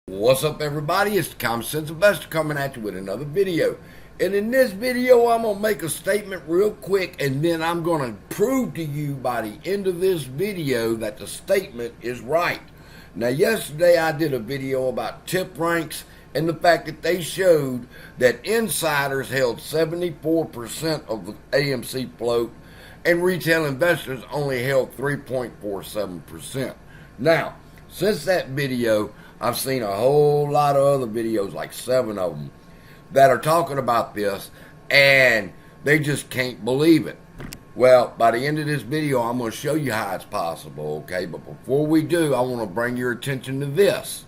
What's up, everybody? It's the Common Sense Investor coming at you with another video. And in this video, I'm going to make a statement real quick, and then I'm going to prove to you by the end of this video that the statement is right. Now, yesterday I did a video about tip ranks and the fact that they showed that insiders held 74% of the AMC float and retail investors only held 3.47%. Now, since that video, I've seen a whole lot of other videos, like 7 of them, that are talking about this, and they just can't believe it. Well, by the end of this video, I'm going to show you how it's possible, okay? But before we do, I want to bring your attention to this.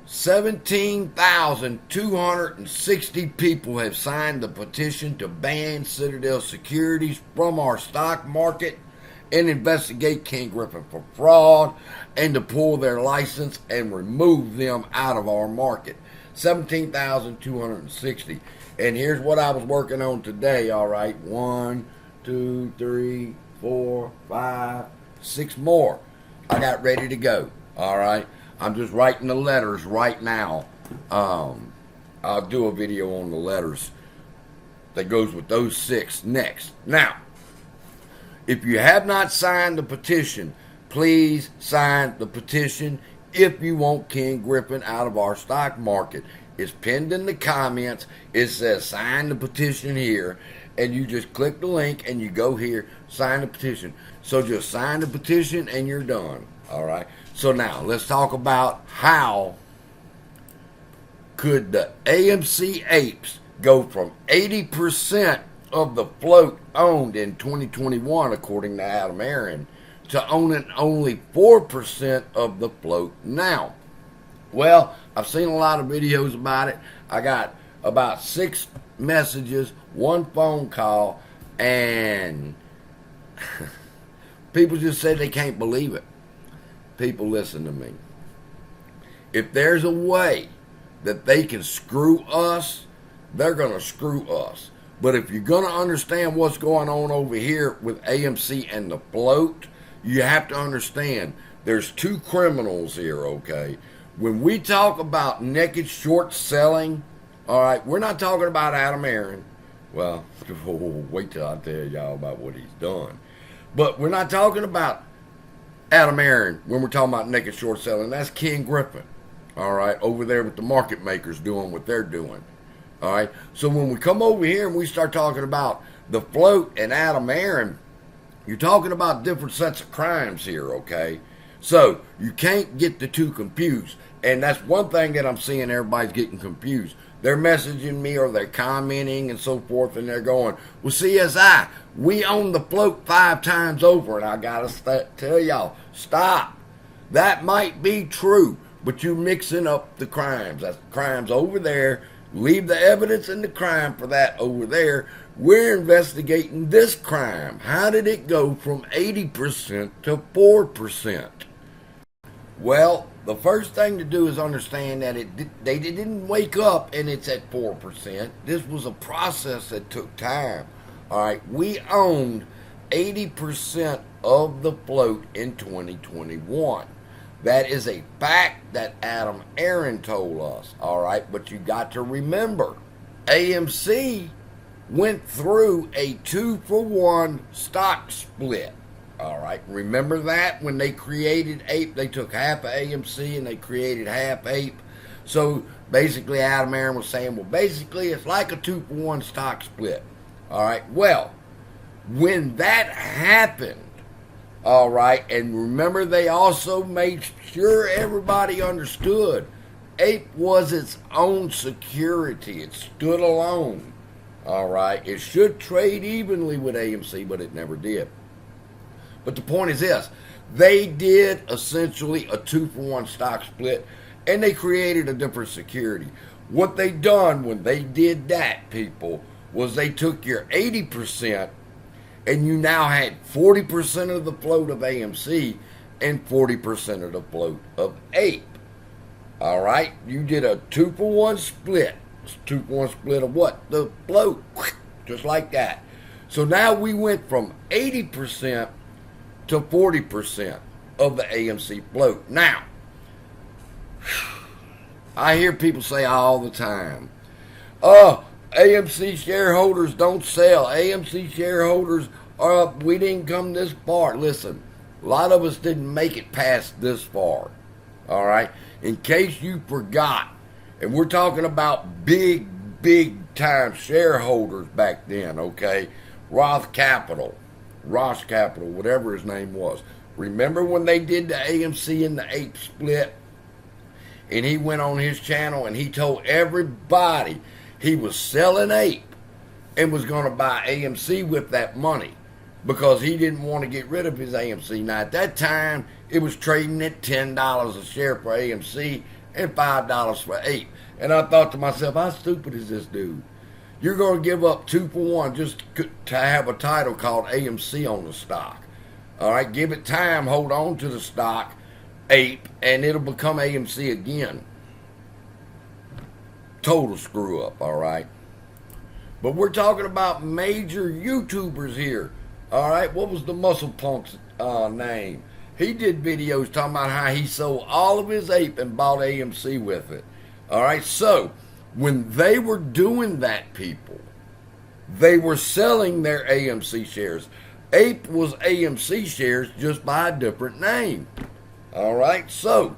17,260 people have signed the petition to ban Citadel securities from our stock market and investigate King Griffin for fraud and to pull their license and remove them out of our market. 17,260. And here's what I was working on today, all right? 1, 2, 3, 4, 5, 6 more. I got ready to go, all right? I'm just writing the letters right now. I'll do a video on the letters that goes with those 6 next. Now, if you have not signed the petition, please sign the petition if you want King Griffin out of our stock market. It's pinned in the comments. It says sign the petition here, and you just click the link and you go here, sign the petition. So just sign the petition and you're done. All right. So now let's talk about how could the AMC apes go from 80% of the float owned in 2021, according to Adam Aaron, to owning only 4% of the float now. Well, I've seen a lot of videos about it. I got about 6 messages, 1 phone call, and people just say they can't believe it. People, listen to me. If there's a way that they can screw us, they're going to screw us. But if you're going to understand what's going on over here with AMC and the float, you have to understand there's 2 criminals here, okay? When we talk about naked short selling, all right, we're not talking about Adam Aaron. Well, wait till I tell y'all about what he's done. But we're not talking about Adam Aaron when we're talking about naked short selling. That's King Griffin, all right, over there with the market makers doing what they're doing. All right, so when we come over here and we start talking about the float and Adam Aaron, you're talking about different sets of crimes here, okay? So you can't get the 2 confused. And that's one thing that I'm seeing everybody's getting confused. They're messaging me or they're commenting and so forth, and they're going, well, CSI, we own the float 5 times over. And I got to tell y'all, stop. That might be true, but you're mixing up the crimes. That's crimes over there. Leave the evidence and the crime for that over there. We're investigating this crime. How did it go from 80% to 4%? Well, the first thing to do is understand that they didn't wake up and it's at 4%. This was a process that took time. All right, we owned 80% of the float in 2021. That is a fact that Adam Aaron told us, all right? But you got to remember, AMC went through a 2-for-1 stock split, all right? Remember that when they created APE, they took half of AMC and they created half APE. So basically Adam Aaron was saying, well, basically it's like a 2-for-1 stock split, all right? Well, when that happened, all right, and remember they also made sure everybody understood APE was its own security. It stood alone, all right. It should trade evenly with AMC, but it never did. But the point is this. They did essentially a 2-for-1 stock split, and they created a different security. What they done when they did that, people, was they took your 80%, and you now had 40% of the float of AMC and 40% of the float of APE. All right? You did a 2-for-1 split. 2-for-1 split of what? The float. Just like that. So now we went from 80% to 40% of the AMC float. Now, I hear people say all the time, AMC shareholders don't sell. AMC shareholders we didn't come this far. Listen, a lot of us didn't make it past this far. All right? In case you forgot, and we're talking about big time shareholders back then, okay? Roth Capital, whatever his name was. Remember when they did the AMC and the ape split? And he went on his channel and he told everybody he was selling ape and was going to buy AMC with that money because he didn't want to get rid of his AMC. Now, at that time, it was trading at $10 a share for AMC and $5 for ape. And I thought to myself, how stupid is this dude? You're going to give up 2 for 1 just to have a title called AMC on the stock. All right, give it time, hold on to the stock, ape, and it'll become AMC again. Total screw up, all right? But we're talking about major YouTubers here, all right? What was the Muscle Punk's name? He did videos talking about how he sold all of his ape and bought AMC with it, all right? So, when they were doing that, people, they were selling their AMC shares. Ape was AMC shares just by a different name, all right? So,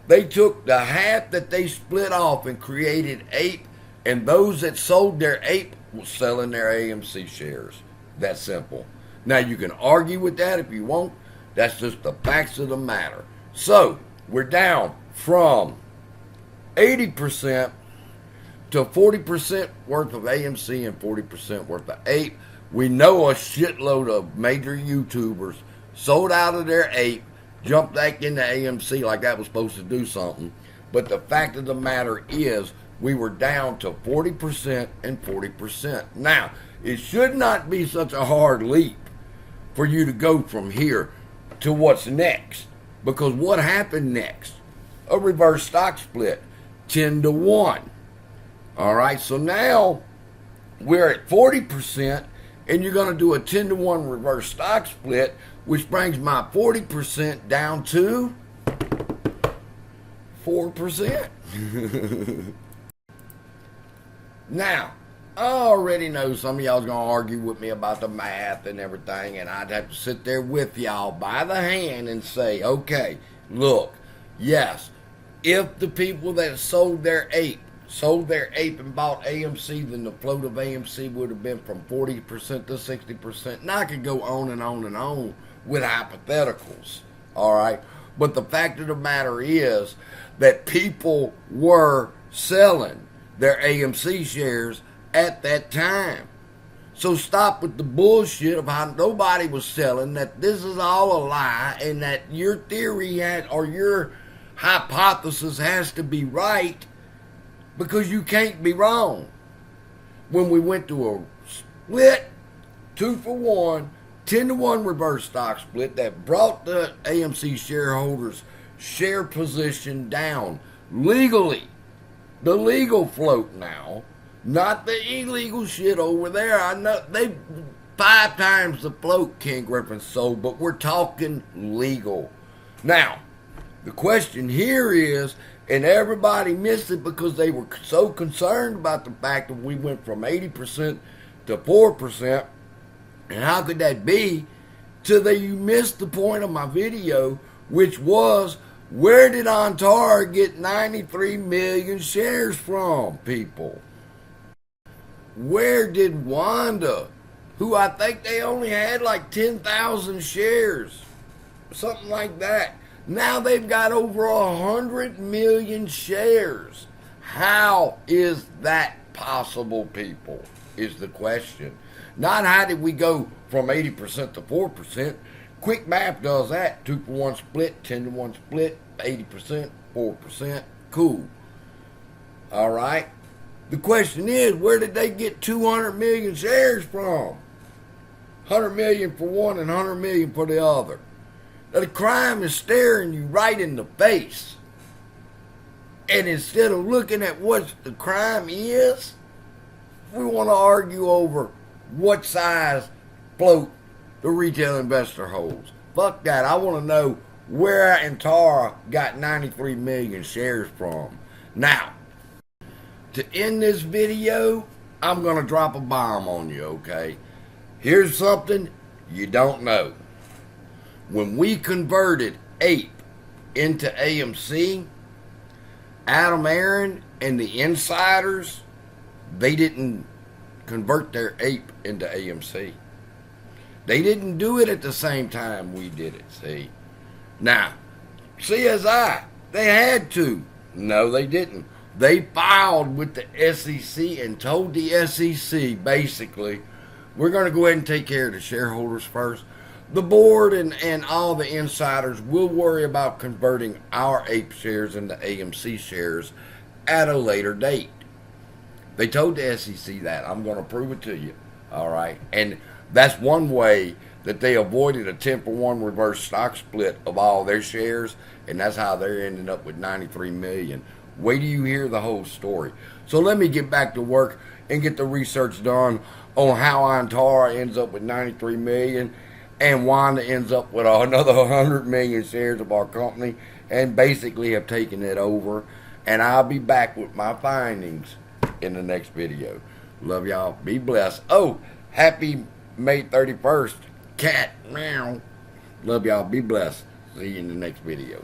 they took the half that they split off and created ape, and those that sold their ape were selling their AMC shares. That simple. Now, you can argue with that if you want. That's just the facts of the matter. So, we're down from 80% to 40% worth of AMC and 40% worth of ape. We know a shitload of major YouTubers sold out of their ape, jumped back into AMC like that was supposed to do something. But the fact of the matter is, we were down to 40% and 40%. Now, it should not be such a hard leap for you to go from here to what's next. Because what happened next? A reverse stock split, 10 to 1. All right, so now we're at 40%, and you're going to do a 10 to 1 reverse stock split, which brings my 40% down to 4%. Now, I already know some of y'all's going to argue with me about the math and everything, and I'd have to sit there with y'all by the hand and say, okay, look, yes, if the people that sold their ape and bought AMC, then the float of AMC would have been from 40% to 60%. And I could go on and on and on with hypotheticals, all right? But the fact of the matter is that people were selling their AMC shares at that time. So stop with the bullshit of how nobody was selling, that this is all a lie, and that your theory or your hypothesis has to be right, because you can't be wrong. When we went to a split, 2 for 1, 10 to 1 reverse stock split that brought the AMC shareholders' share position down legally. The legal float now, not the illegal shit over there. I know they 5 times the float Ken Griffin sold, but we're talking legal. Now, the question here is, and everybody missed it because they were so concerned about the fact that we went from 80% to 4%. And how could that be? Till that you missed the point of my video, which was, where did Antara get 93 million shares from, people? Where did Wanda, who I think they only had like 10,000 shares, something like that, now they've got over 100 million shares. How is that possible, people, is the question. Not how did we go from 80% to 4%. Quick math does that. 2 for 1 split, 10 to 1 split, 80%, 4%. Cool. All right. The question is, where did they get 200 million shares from? 100 million for one and 100 million for the other. Now, the crime is staring you right in the face. And instead of looking at what the crime is, we want to argue over what size float the retail investor holds. Fuck that. I want to know where Antara got 93 million shares from. Now, to end this video, I'm going to drop a bomb on you, okay? Here's something you don't know. When we converted APE into AMC, Adam Aaron and the insiders, they didn't convert their APE into AMC. They didn't do it at the same time we did it, see? Now, CSI, they had to. No, they didn't. They filed with the SEC and told the SEC, basically, we're going to go ahead and take care of the shareholders first. The board and all the insiders will worry about converting our APE shares into AMC shares at a later date. They told the SEC that. I'm going to prove it to you. All right. And that's one way that they avoided a 10-for-1 reverse stock split of all their shares. And that's how they're ending up with 93 million. Wait till you hear the whole story. So let me get back to work and get the research done on how Antara ends up with 93 million and Wanda ends up with another 100 million shares of our company and basically have taken it over. And I'll be back with my findings in the next video. Love y'all. Be blessed. Oh, happy May 31st. Cat. Meow. Love y'all. Be blessed. See you in the next video.